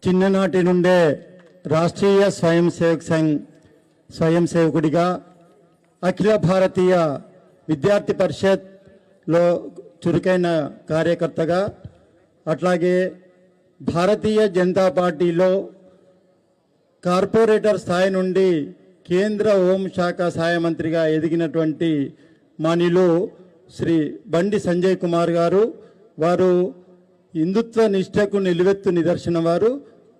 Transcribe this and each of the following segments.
చిన్ననాటి నుండే రాష్ట్రీయ స్వయం సేవకుడిగా అఖిల భారతీయ విద్యార్థి పరిషత్లో చురుకైన కార్యకర్తగా, అట్లాగే భారతీయ జనతా పార్టీలో కార్పొరేటర్ స్థాయి నుండి కేంద్ర హోంశాఖ సహాయ మంత్రిగా ఎదిగినటువంటి మాన్యులు శ్రీ బండి సంజయ్ కుమార్ గారు. వారు హిందుత్వ నిష్ఠకు నిలువెత్తు నిదర్శనం.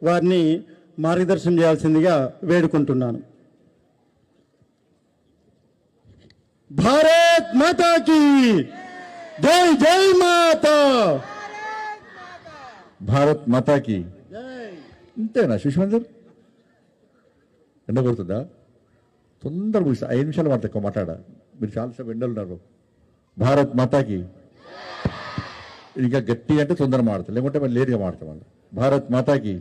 వారిని మార్గదర్శనం చేయాల్సిందిగా వేడుకుంటున్నాను. భారత్ మాతా కీ జై. జై మాతా. భారత్ మాతా కీ ఇంతేనా శిశుమందర్? ఎండ కొడుతుందా? తొందరగా ముగిస్తా. 5 నిమిషాలు మాట ఎక్కువ మాట్లాడా. మీరు చాలాసేపు ఎండలు ఉన్నారు. భారత్ మాతాకి ఇంకా గట్టి అంటే తొందర మాడతాం, లేకుంటే మళ్ళీ లేట్గా మాడతాం. వాళ్ళు భారత్ మాతాకి,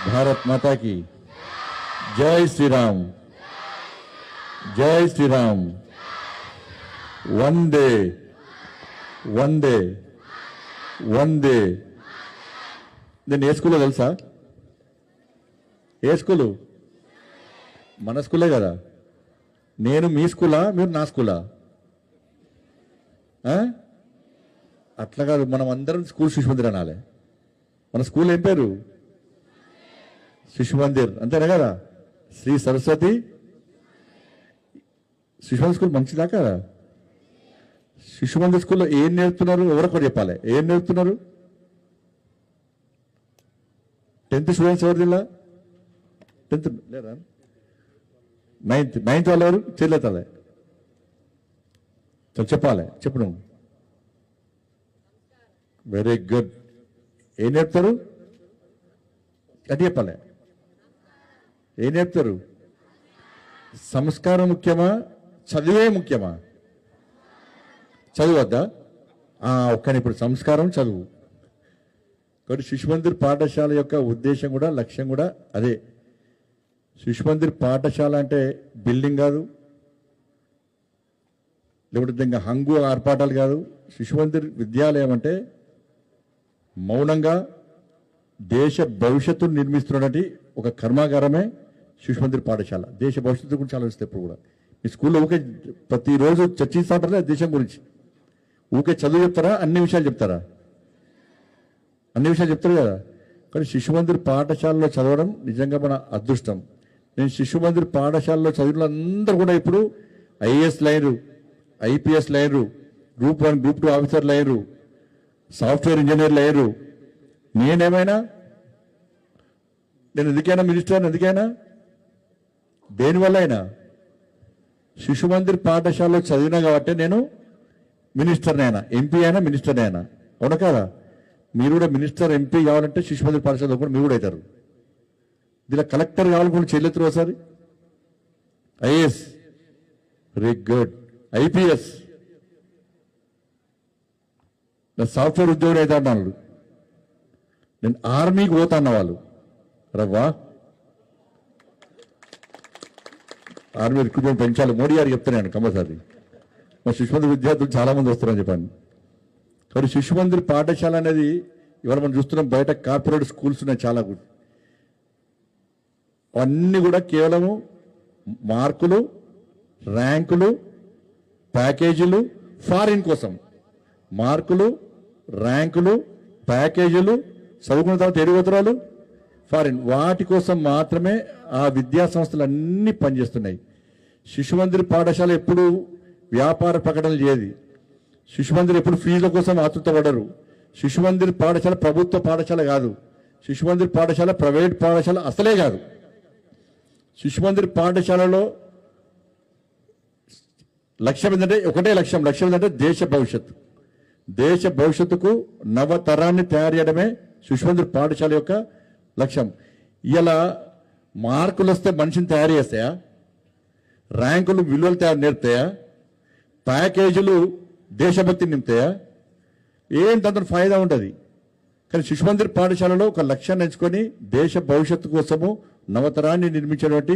భారత్ మాతాకి జై శ్రీరామ్, జై శ్రీరామ్. వందే వందే వందే. నేను ఏ స్కూల్లో తెలుసా? ఏ స్కూలు? మన స్కూలే కదా. నేను మీ స్కూలా, మీరు నా స్కూలా? అట్లా కాదు, మనం అందరం స్కూల్ శిశు మందిర్ అనాలి. మన స్కూల్ ఏం పేరు? శిశు మందిర్, అంతేనా కదా? శ్రీ సరస్వతి శిశు మందిర్ స్కూల్ మంచిదా కదా? శిశు మందిర్ స్కూల్లో ఏం నేర్పుతున్నారు? ఎవరొకరు చెప్పాలి. ఏం నేర్పుతున్నారు? 10th స్టూడెంట్స్ ఎవరు జిల్లా? 10th లేదా? 9th వాళ్ళు ఎవరు? చెల్లెతాలే చెప్పాలి. చెప్పు నువ్వు. Very good. ఏం నేర్పుతారు? అది చెప్పాలి. ఏం నేర్పుతారు? సంస్కారం ముఖ్యమా, చదువే ముఖ్యమా? చదువద్దా? ఒక్కని ఇప్పుడు సంస్కారం, చదువు. కాబట్టి శిశు మందిర్ పాఠశాల యొక్క ఉద్దేశం కూడా, లక్ష్యం కూడా అదే. శిశు మందిర్ పాఠశాల అంటే బిల్డింగ్ కాదు, లేకపోతే ఇంకా హంగు ఆర్పాటాలు కాదు. శిశు మందిర్ విద్యాలయం అంటే మౌనంగా దేశ భవిష్యత్తును నిర్మిస్తున్నటువంటి ఒక కర్మాగారమే శిశు మందిర్ పాఠశాల. దేశ భవిష్యత్తు గురించి ఆలోచిస్తే ఇప్పుడు కూడా మీ స్కూల్లో ఊకే ప్రతిరోజు చర్చిస్తూ ఉంటారా దేశం గురించి? ఊకే చదువు చెప్తారా? అన్ని విషయాలు చెప్తారా? అన్ని విషయాలు చెప్తారు కదా. కానీ శిశు మందిర్ పాఠశాలలో చదవడం నిజంగా మన అదృష్టం. నేను శిశు మందిర్ పాఠశాలలో చదివిన అందరూ కూడా ఇప్పుడు IAS liner, IPS liner, group 1 group 2 ఆఫీసర్లు అయ్యారు, సాఫ్ట్వేర్ ఇంజనీర్లు అయ్యారు. నేను ఎందుకైనా మినిస్టర్? ఎందుకైనా? దేనివల్ల అయినా శిశు మందిర్ పాఠశాలలో చదివినా కాబట్టి నేను మినిస్టర్ని అయినా, ఎంపీ అయినా, మినిస్టర్ని అయినా. అవునా కదా? మీరు కూడా మినిస్టర్, ఎంపీ కావాలంటే శిశు మందిర్ పాఠశాలలో కూడా మీరు కూడా అవుతారు. దీనిలో కలెక్టర్ కావాలనుకుంటే చెల్లెత్తురు ఒకసారి. IAS, very good. ఐపీఎస్, నేను సాఫ్ట్వేర్ ఉద్యోగులు అయితే అన్నాడు. నేను ఆర్మీకి పోతా అన్న వాళ్ళు రవ్వా. ఆర్మీ రిక్రూట్మెంట్ పెంచాలి, మోడీ గారు చెప్తున్నాను కంపల్సరీ. మా శిశు మందిర్ విద్యార్థులు చాలామంది వస్తారని చెప్పాను. కాబట్టి శిశు మందిర్ పాఠశాల అనేది ఇవాళ మనం చూస్తున్నాం బయట కార్పొరేట్ స్కూల్స్ ఉన్నాయి చాలా కూడా. అవన్నీ కూడా కేవలము మార్కులు, ర్యాంకులు, ప్యాకేజీలు, ఫారిన్ కోసం. మార్కులు, ర్యాంకులు, ప్యాకేజీలు, చదువుకున్న తర్వాత ఎరుగుతరాలు, ఫారిన్, వాటి కోసం మాత్రమే ఆ విద్యా సంస్థలు అన్నీ పనిచేస్తున్నాయి. శిశుమందిర్ పాఠశాల ఎప్పుడు వ్యాపార ప్రకటనలు చేయదు. శిశుమందిర్ ఎప్పుడు ఫీజుల కోసం ఆతృతపడరు. శిశుమందిర్ పాఠశాల ప్రభుత్వ పాఠశాల కాదు. శిశుమందిర్ పాఠశాల ప్రైవేట్ పాఠశాల అసలే కాదు. శిశుమందిర్ పాఠశాలలో లక్ష్యం ఏంటంటే ఒకటే లక్ష్యం ఏంటంటే దేశ భవిష్యత్తు. దేశ భవిష్యత్తుకు నవతరాన్ని తయారు చేయడమే శిశుమందిర్ పాఠశాల యొక్క లక్ష్యం. ఇలా మార్కులు వస్తే మనిషిని తయారు చేస్తాయా? ర్యాంకులు విలువలు నేర్పుతాయా? ప్యాకేజీలు దేశభక్తిని నింపుతాయా? ఏం దాంతో ఫాయిదా ఉంటుంది. కానీ శిశుమందిర్ పాఠశాలలో ఒక లక్ష్యాన్ని ఎంచుకొని దేశ భవిష్యత్తు కోసము నవతరాన్ని నిర్మించినటువంటి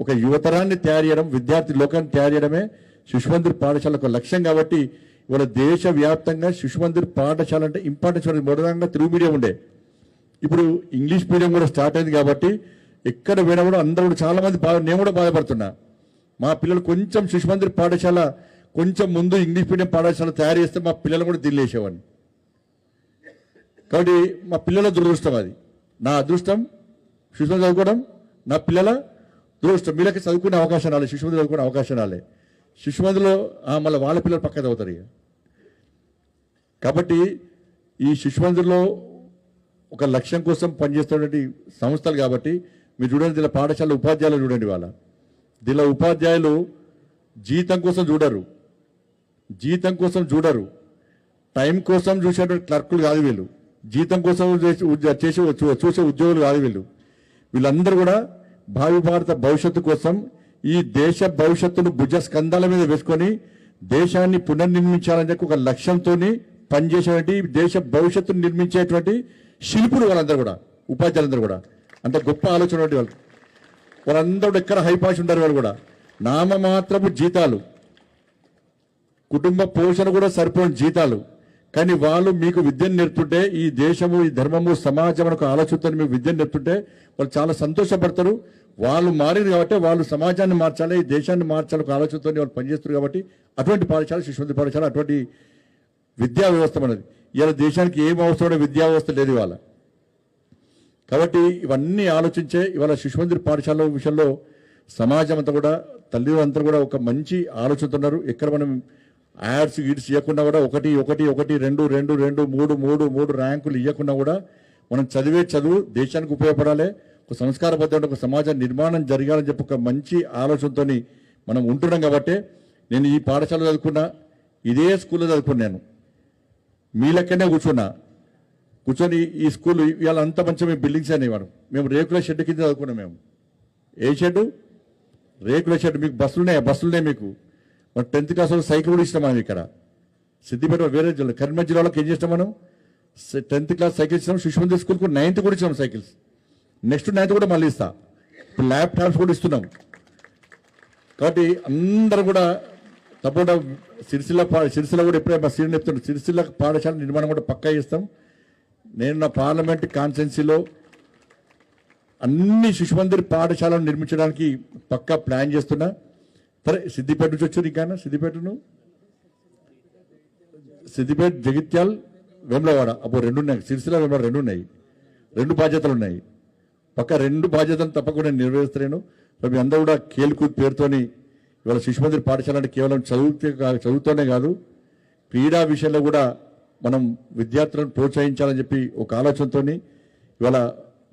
ఒక యువతరాన్ని తయారు చేయడం, విద్యార్థి లోకాన్ని తయారు చేయడమే శిశుమందిర్ పాఠశాల ఒక లక్ష్యం. కాబట్టి ఇవాళ దేశవ్యాప్తంగా శిశుమందిర్ పాఠశాల అంటే ఇంపార్టెన్స్ ఉంటుంది. మొదలంగా తెలుగు మీడియం ఉండే, ఇప్పుడు ఇంగ్లీష్ మీడియం కూడా స్టార్ట్ అయింది. కాబట్టి ఎక్కడ పోయినా కూడా అందరూ కూడా చాలా మంది నేను కూడా బాధపడుతున్నా. మా పిల్లలు కొంచెం శిశుమందిర్ పాఠశాల కొంచెం ముందు ఇంగ్లీష్ మీడియం పాఠశాల తయారు చేస్తే మా పిల్లలు కూడా దిల్లేసేవాడిని. కాబట్టి మా పిల్లల దురదృష్టం అది. నా అదృష్టం శిశుమందిర్ చదువుకోవడం, నా పిల్లల దురదృష్టం. వీళ్ళకి చదువుకునే అవకాశం రాలే, శిశుమందిర్ చదువుకునే అవకాశం రాలే. శిశుమందిర్లో మళ్ళీ వాళ్ళ పిల్లలు పక్క చదువుతారు ఇక. కాబట్టి ఈ శిశుమందిర్లో ఒక లక్ష్యం కోసం పనిచేస్తున్నటువంటి సంస్థలు. కాబట్టి మీరు చూడండి, దీనిలో పాఠశాల ఉపాధ్యాయులు చూడండి. దీనిలో ఉపాధ్యాయులు జీతం కోసం చూడరు, టైం కోసం చూసేటువంటి క్లర్కులు కాదు వీళ్ళు. జీతం కోసం చూసే ఉద్యోగులు కాదు వీళ్ళు. వీళ్ళందరూ కూడా భావి భారత భవిష్యత్తు కోసం ఈ దేశ భవిష్యత్తును భుజ స్కంధాల మీద వేసుకొని దేశాన్ని పునర్నిర్మించాలని చెప్పి ఒక లక్ష్యంతో పనిచేసేటువంటి దేశ భవిష్యత్తును నిర్మించేటువంటి శిల్పులు వాళ్ళందరూ కూడా, ఉపాధ్యాయులందరూ కూడా. అంత గొప్ప ఆలోచన వాళ్ళు. వాళ్ళందరూ ఎక్కడ హైపాష్ ఉంటారు. వాళ్ళు కూడా నామమాత్రపు జీతాలు, కుటుంబ పోషణ కూడా సరిపోయిన జీతాలు. కానీ వాళ్ళు మీకు విద్యను నేర్పుతుంటే, ఈ దేశము, ఈ ధర్మము, సమాజం ఒక ఆలోచనతో మీకు విద్యను నేర్పుతుంటే వాళ్ళు చాలా సంతోషపడతారు. వాళ్ళు మారింది కాబట్టి వాళ్ళు సమాజాన్ని మార్చాలి, ఈ దేశాన్ని మార్చాలి ఒక ఆలోచనతో వాళ్ళు పనిచేస్తారు. కాబట్టి అటువంటి పాఠశాల శిశుమందిర్ పాఠశాల, అటువంటి విద్యా వ్యవస్థ మనది. ఇవాళ దేశానికి ఏం అవసరమో విద్యా వ్యవస్థ లేదు ఇవాళ. కాబట్టి ఇవన్నీ ఆలోచించే ఇవాళ శిశుమందిర్ పాఠశాల విషయంలో సమాజం అంతా కూడా, తల్లిదండ్రులంతా కూడా ఒక మంచి ఆలోచనతున్నారు. ఎక్కడ మనం యాడ్స్ గిడ్స్ ఇవ్వకుండా కూడా 1 1 1 2 2 2 3 3 3 ర్యాంకులు ఇవ్వకుండా కూడా మనం చదివే చదువు దేశానికి ఉపయోగపడాలి, ఒక సంస్కారబద్ధమైన ఒక సమాజ నిర్మాణం జరగాలని చెప్పి ఒక మంచి ఆలోచనతో మనం ఉంటున్నాం. కాబట్టి నేను ఈ పాఠశాల చదువుకున్నా, ఇదే స్కూల్లో చదువుకున్నాను, మీ లెక్కనే కూర్చొని ఈ స్కూల్ ఇవాళ అంత మంచిగా మేము బిల్డింగ్స్ అనేవాడు. మేము రేకుల షెడ్ కింద చదువుకున్నాం. మేము ఏ షెడ్? రేకుల షెడ్. మీకు బస్సులున్నాయి మీకు. మన 10th క్లాస్ వాళ్ళు సైకిల్ కూడా ఇస్తాం మనం ఇక్కడ సిద్దిపేట. వేరే జిల్లా కరీంనగర్ జిల్లాలోకి ఏం చేస్తాం మనం? 10th క్లాస్ సైకిల్ ఇస్తాం. శిశుమందిర్ స్కూల్కు 9th కూడా ఇస్తాం సైకిల్స్. నెక్స్ట్ 9th కూడా మళ్ళీ ఇస్తా. ఇప్పుడు ల్యాప్టాప్స్ కూడా ఇస్తున్నాం. కాబట్టి అందరూ కూడా తప్పకుండా సిరిసిల్ల కూడా ఎప్పుడైనా మా సీనియర్ చెప్తున్నాం, సిరిసిల్ల పాఠశాల నిర్మాణం కూడా పక్కా చేస్తాం. నేను నా పార్లమెంట్ కాన్స్టిట్యున్సీలో అన్ని శిశుమందిర్ పాఠశాలను నిర్మించడానికి పక్కా ప్లాన్ చేస్తున్నా. సరే, సిద్దిపేట నుంచి వచ్చారు. ఇంకా సిద్దిపేట, జగిత్యాల్, వేములవాడ, అప్పుడు 2 ఉన్నాయి. సిరిసిల్ల, వేములవాడ 2 ఉన్నాయి. 2 బాధ్యతలు ఉన్నాయి. పక్క 2 బాధ్యతలు తప్పకుండా నెరవేరుస్తాను. మీ అందరూ కూడా ఖేల్కూద్ పేరుతోని ఇవాళ శిశుమందిర్ పాఠశాల అంటే కేవలం చదువుతోనే కాదు, క్రీడా విషయంలో కూడా మనం విద్యార్థులను ప్రోత్సహించాలని చెప్పి ఒక ఆలోచనతో ఇవాళ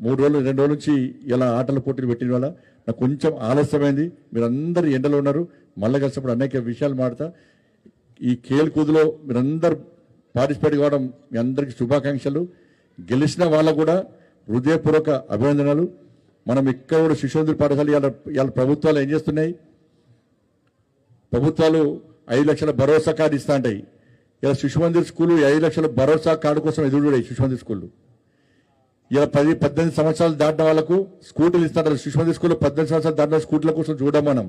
2 రోజుల నుంచి ఇలా ఆటల పోటీలు పెట్టిన వల్ల నాకు కొంచెం ఆలస్యమైంది. మీరందరూ ఎండలో ఉన్నారు. మళ్ళీ కలిసినప్పుడు అనేక విషయాలు మాడతా. ఈ ఖేల్కూద్లో మీరందరూ పార్టిసిపేట్ కావడం మీ అందరికీ శుభాకాంక్షలు. గెలిచిన వాళ్ళకు కూడా హృదయపూర్వక అభినందనలు. మనం ఇక్కడ కూడా శిశుమందిర్ పాఠశాల ఇవాళ ప్రభుత్వాలు ఏం చేస్తున్నాయి? ప్రభుత్వాలు 5 లక్షల భరోసా కార్డు ఇస్తా ఉంటాయి. ఇలా శిశుమందిర్ స్కూలు 5 లక్షల భరోసా కార్డు కోసం ఎదురు చూడాయి శిశుమందిర్ స్కూళ్ళు. ఇలా 18 సంవత్సరాలు దాటిన వాళ్ళకు స్కూటీలు ఇస్తారు. శిశుమందిర్ స్కూల్లో 18 సంవత్సరాలు దాటిన స్కూటీల కోసం చూడం మనం.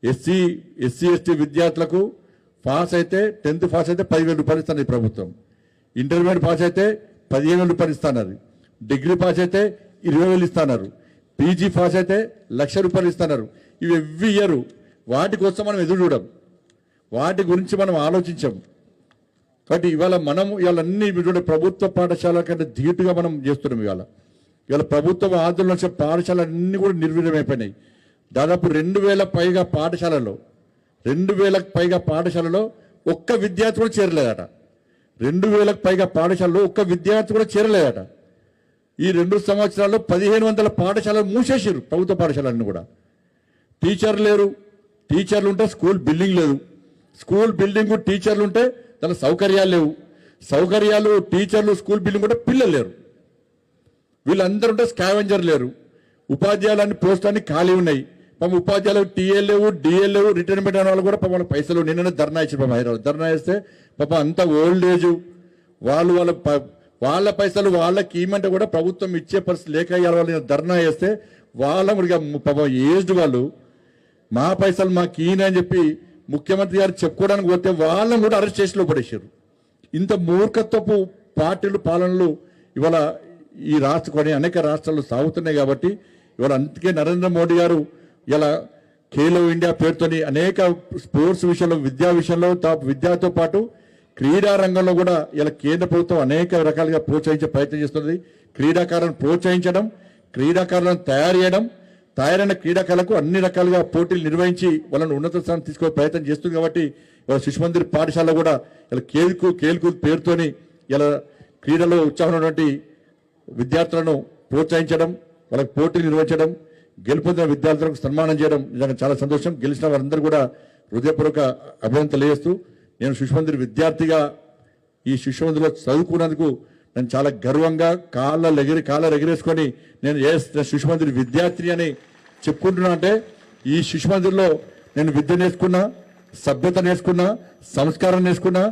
ఎస్సీ ఎస్టీ విద్యార్థులకు పాస్ అయితే 10th పాస్ అయితే 10,000 రూపాయలు ఇస్తుంది ప్రభుత్వం. ఇంటర్మీడియట్ పాస్ అయితే 15,000 రూపాయలు ఇస్తున్నారు. డిగ్రీ పాస్ అయితే 20,000 ఇస్తున్నారు. పీజీ పాస్ అయితే 1,00,000 రూపాయలు ఇస్తున్నారు. ఇవి ఎవ్రీ ఇయర్. వాటి కోసం మనం ఎదురు చూడం, వాటి గురించి మనం ఆలోచించాం. కాబట్టి ఇవాళ అన్ని ప్రభుత్వ పాఠశాల కంటే ధీటుగా మనం చేస్తున్నాం. ఇవాళ ప్రభుత్వ ఆధునిక వచ్చే పాఠశాలన్నీ కూడా నిర్వీర్యమైపోయినాయి. దాదాపు 2,000 పైగా పాఠశాలలో 2,000 పైగా పాఠశాలలో ఒక్క విద్యార్థి కూడా చేరలేదట. 2,000 పైగా పాఠశాలలో ఒక్క విద్యార్థి కూడా చేరలేదట. ఈ 2 సంవత్సరాల్లో 1,500 పాఠశాలలు మూసేసారు. ప్రభుత్వ పాఠశాలన్నీ కూడా టీచర్లు లేరు. టీచర్లు ఉంటే స్కూల్ బిల్డింగ్ లేదు. స్కూల్ బిల్డింగ్ టీచర్లు ఉంటే దాని సౌకర్యాలు లేవు. సౌకర్యాలు టీచర్లు స్కూల్ బిల్డింగ్ ఉంటే పిల్లలు లేరు. వీళ్ళందరూ ఉంటే స్కావెంజర్ లేరు. ఉపాధ్యాయులన్నీ పోస్టులన్నీ ఖాళీ ఉన్నాయి. పాపం ఉపాధ్యాయులు టీఏ లేవు, డిఏ లేవు. రిటైర్మెంట్ అయిన వాళ్ళు కూడా పాపం పైసలు నిన్న ధర్నా ఇచ్చారు. పాపం హైదరాబాద్ ధర్నా చేస్తే పాపం అంత ఓల్డ్ ఏజ్ వాళ్ళ పైసలు వాళ్ళకి ఇవ్వమంటే కూడా ప్రభుత్వం ఇచ్చే పరిస్థితి లేక వాళ్ళు ధర్నా చేస్తే వాళ్ళ పాపం ఏజ్డ్ వాళ్ళు మా పైసలు మాకు ఈయన అని చెప్పి ముఖ్యమంత్రి గారు చెప్పుకోవడానికి పోతే వాళ్ళని కూడా అరెస్ట్ చేసి పడేశారు. ఇంత మూర్ఖత్వపు పార్టీలు పాలనలు ఇవాళ ఈ రాష్ట్రం అనేక రాష్ట్రాలు సాగుతున్నాయి. కాబట్టి ఇవాళ అందుకే నరేంద్ర మోడీ గారు ఇలా ఖేలో ఇండియా పేరుతోని అనేక స్పోర్ట్స్ విషయంలో, విద్యా విషయంలో, విద్యతో పాటు క్రీడా రంగంలో కూడా ఇలా కేంద్ర ప్రభుత్వం అనేక రకాలుగా ప్రోత్సహించే ప్రయత్నం చేస్తుంది. క్రీడాకారులను ప్రోత్సహించడం, క్రీడాకారులను తయారైన క్రీడాకారులకు అన్ని రకాలుగా పోటీలు నిర్వహించి వాళ్ళని ఉన్నత స్థానం తీసుకునే ప్రయత్నం చేస్తుంది. కాబట్టి ఇవాళ శిశుమందిర్ పాఠశాల కూడా ఇలా కేల్కూద్ పేరుతోని ఇలా క్రీడలో ఉత్సాహం ఉన్నటువంటి విద్యార్థులను ప్రోత్సహించడం, వాళ్ళకి పోటీలు నిర్వహించడం, గెలుపొందిన విద్యార్థులకు సన్మానం చేయడం నిజంగా చాలా సంతోషం. గెలిచిన వారందరూ కూడా హృదయపూర్వక అభినందనలు తెలియజేస్తూ, నేను శిశుమందిర్ విద్యార్థిగా ఈ శిశుమందిర్లో చదువుకున్నందుకు నేను చాలా గర్వంగా కాళ్ళ ఎగిరేసుకొని నేను శిశుమందిర్ విద్యార్థిని అని చెప్పుకుంటున్నా. అంటే ఈ శిశుమందిర్లో నేను విద్య నేర్చుకున్నా, సభ్యత నేర్చుకున్నా, సంస్కారం నేర్చుకున్నా,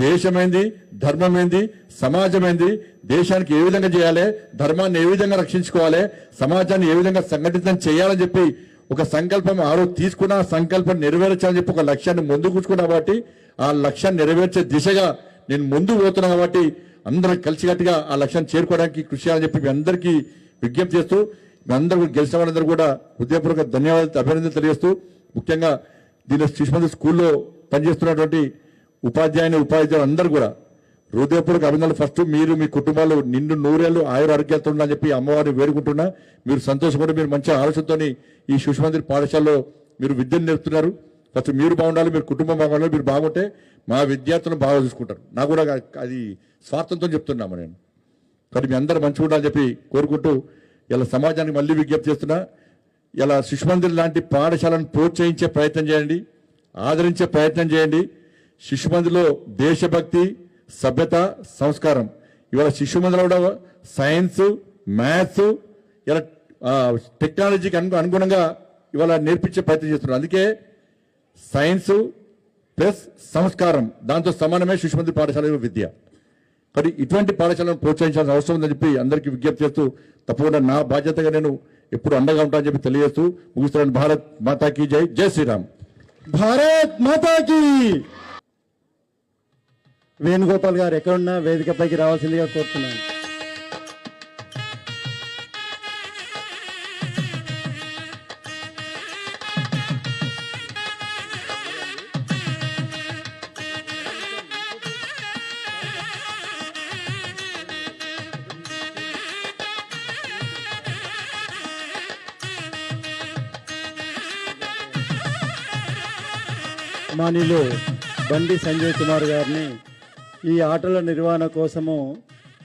దేశమైంది, ధర్మమైంది, సమాజమైంది, దేశానికి ఏ విధంగా చేయాలి, ధర్మాన్ని ఏ విధంగా రక్షించుకోవాలి, సమాజాన్ని ఏ విధంగా సంఘటితం చేయాలని చెప్పి ఒక సంకల్పం ఆ రోజు తీసుకున్నా. సంకల్పం నెరవేర్చాలని చెప్పి ఒక లక్ష్యాన్ని ముందు కూర్చుకున్నా. కాబట్టి ఆ లక్ష్యాన్ని నెరవేర్చే దిశగా నేను ముందు పోతున్నా. కాబట్టి అందరం కలిసికట్టుగా ఆ లక్ష్యాన్ని చేరుకోవడానికి కృషి చేయాలని చెప్పి మీ అందరికీ విజ్ఞప్తి చేస్తూ, మీ అందరూ గెలిచిన వాళ్ళందరూ కూడా హృదయపూర్వక ధన్యవాదాలు, అభినందనలు తెలియజేస్తూ, ముఖ్యంగా దీని శిశుమందిర్ స్కూల్లో పనిచేస్తున్నటువంటి ఉపాధ్యాయులు అందరూ కూడా హృదయపూర్వక అభినందనలు. ఫస్ట్ మీరు మీ కుటుంబాలు నిండు నూరేళ్లు ఆరోగ్యాలతో ఉండాలని చెప్పి అమ్మవారిని వేడుకుంటున్నా. మీరు సంతోషపడి మీరు మంచి ఆలోచనతో ఈ శిశుమందిర్ పాఠశాలలో మీరు విద్యను నేర్పుతున్నారు. ఫస్ట్ మీరు బాగుండాలి, మీరు కుటుంబం బాగుండాలి. మీరు బాగుంటే మా విద్యార్థులను బాగా చూసుకుంటారు. నాకు కూడా అది స్వార్థంతో చెప్తున్నాము నేను. కానీ మీ అందరూ మంచిగా ఉండాలని చెప్పి కోరుకుంటూ ఇలా సమాజానికి మళ్ళీ విజ్ఞప్తి చేస్తున్నా. ఇలా శిశుమందిర్ లాంటి పాఠశాలను ప్రోత్సహించే ప్రయత్నం చేయండి, ఆదరించే ప్రయత్నం చేయండి. శిశుమందిర్లో దేశభక్తి, సభ్యత, సంస్కారం. ఇవాళ శిశుమందిర్లో కూడా సైన్స్, మ్యాథ్స్, ఇలా టెక్నాలజీకి అనుగుణంగా ఇవాళ నేర్పించే ప్రయత్నం చేస్తున్నారు. అందుకే సైన్స్ ప్లస్ సంస్కారం దాంతో సమానమే శిశుమందిర్ పాఠశాల విద్య. మరి ఇటువంటి పాఠశాలను ప్రోత్సహించాల్సిన అవసరం ఉందని చెప్పి అందరికీ విజ్ఞప్తి చేస్తూ, తప్పకుండా నా బాధ్యతగా నేను ఎప్పుడు అండగా ఉంటానని చెప్పి తెలియజేస్తూ ముగిస్తున్నాను. భారత్ మాతాకి జై. జై శ్రీరామ్. భారత్ మాతాకి. వేణుగోపాల్ గారు ఎక్కడున్నా వేదికపైకి రావాల్సిందిగా కోరుతున్నాను. మానిలో బండి సంజయ్ కుమార్ గారిని ఈ ఆటల నిర్వహణ కోసము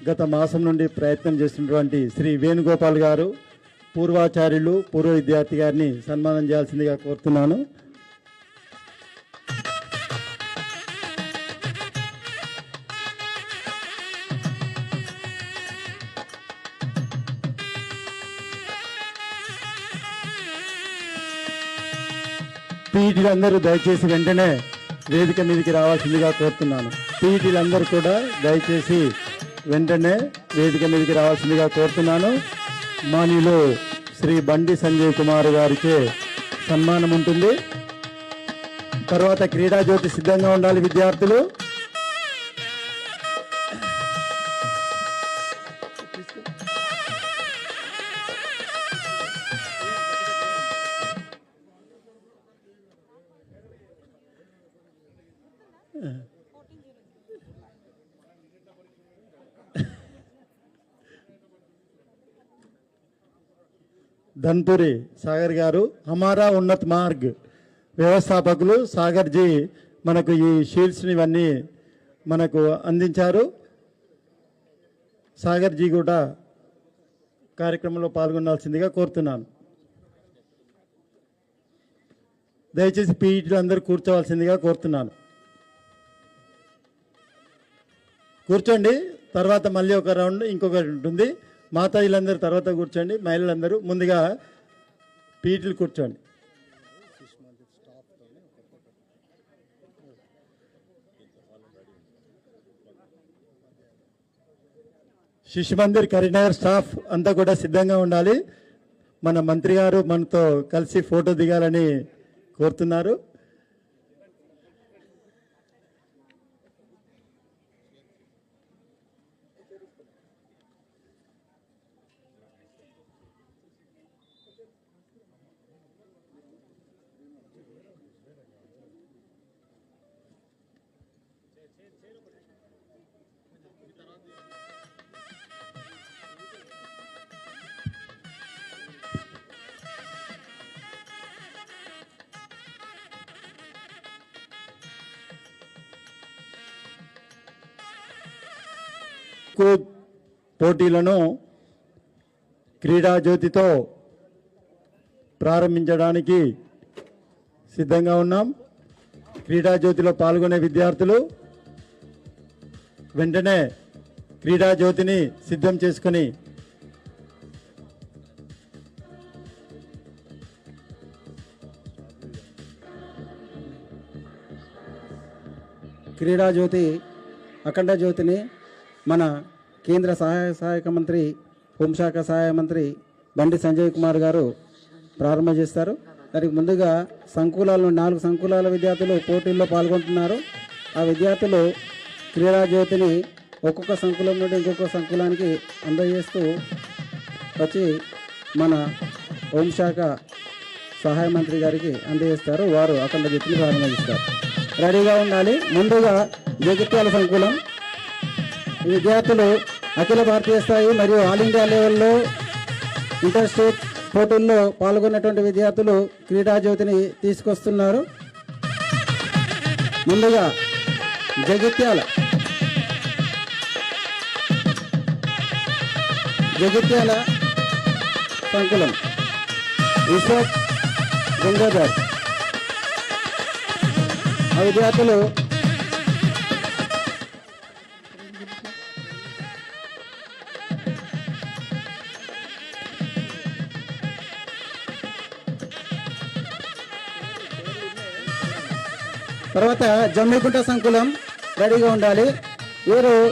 గత మాసం నుండి ప్రయత్నం చేస్తున్నటువంటి శ్రీ వేణుగోపాల్ గారు, పూర్వాచార్యులు, పూర్వ విద్యార్థి గారిని సన్మానం చేయాల్సిందిగా కోరుతున్నాను. పీఈటీలందరూ దయచేసి వెంటనే వేదిక మీదకి రావాల్సిందిగా కోరుతున్నాను. పీఈటీలందరూ కూడా దయచేసి వెంటనే వేదిక మీదకి రావాల్సిందిగా కోరుతున్నాను. మానిలో శ్రీ బండి సంజయ్ కుమార్ గారికి సన్మానం ఉంటుంది. తర్వాత క్రీడా జ్యోతి సిద్ధంగా ఉండాలి విద్యార్థులు. ధన్పురి సాగర్ గారు, హమారా ఉన్నత్ మార్గ్ వ్యవస్థాపకులు సాగర్ జీ మనకు ఈ షీల్డ్స్ని ఇవన్నీ మనకు అందించారు. సాగర్ జీ కూడా కార్యక్రమంలో పాల్గొనాల్సిందిగా కోరుతున్నాను. దయచేసి పీఈటీలు అందరూ కూర్చోవలసిందిగా కోరుతున్నాను. కూర్చోండి, తర్వాత మళ్ళీ ఒక రౌండ్ ఇంకొకటి ఉంటుంది. మాతాయిలందరూ తర్వాత కూర్చోండి, మహిళలందరూ ముందుగా పీఈటీలు కూర్చోండి. శిశు మందిర్ కరీంనగర్ స్టాఫ్ అంతా కూడా సిద్ధంగా ఉండాలి. మన మంత్రి గారు మనతో కలిసి ఫోటో దిగాలని కోరుతున్నారు. పోటీలను క్రీడా జ్యోతితో ప్రారంభించడానికి సిద్ధంగా ఉన్నాం. క్రీడా జ్యోతిలో పాల్గొనే విద్యార్థులు వెంటనే క్రీడా జ్యోతిని సిద్ధం చేసుకొని క్రీడా జ్యోతి అఖండ జ్యోతిని మన కేంద్ర సహాయక మంత్రి హోంశాఖ సహాయ మంత్రి బండి సంజయ్ కుమార్ గారు ప్రారంభం చేస్తారు. దానికి ముందుగా సంకులాలు 4 సంకులాల విద్యార్థులు పోటీల్లో పాల్గొంటున్నారు. ఆ విద్యార్థులు క్రీడా జ్యోతిని ఒక్కొక్క సంకులం నుండి ఇంకొక సంకులానికి అందజేస్తూ వచ్చి మన హోంశాఖ సహాయ మంత్రి గారికి అందజేస్తారు. వారు అఖండ జ్యోతిని ప్రారంభిస్తారు. రెడీగా ఉండాలి. ముందుగా జగిత్యాల సంకులం ఈ విద్యార్థులు అఖిల భారతీయ స్థాయి మరియు ఆల్ ఇండియా లెవెల్లో ఇంటర్ స్టేట్ పోటీల్లో పాల్గొన్నటువంటి విద్యార్థులు క్రీడా జ్యోతిని తీసుకొస్తున్నారు. ముందుగా జగిత్యాల సంకులం విశ్వత్ గంగాధర్ ఆ విద్యార్థులు తర్వాత జమ్మికుంట సంకులం రెడీగా ఉండాలి. వీరు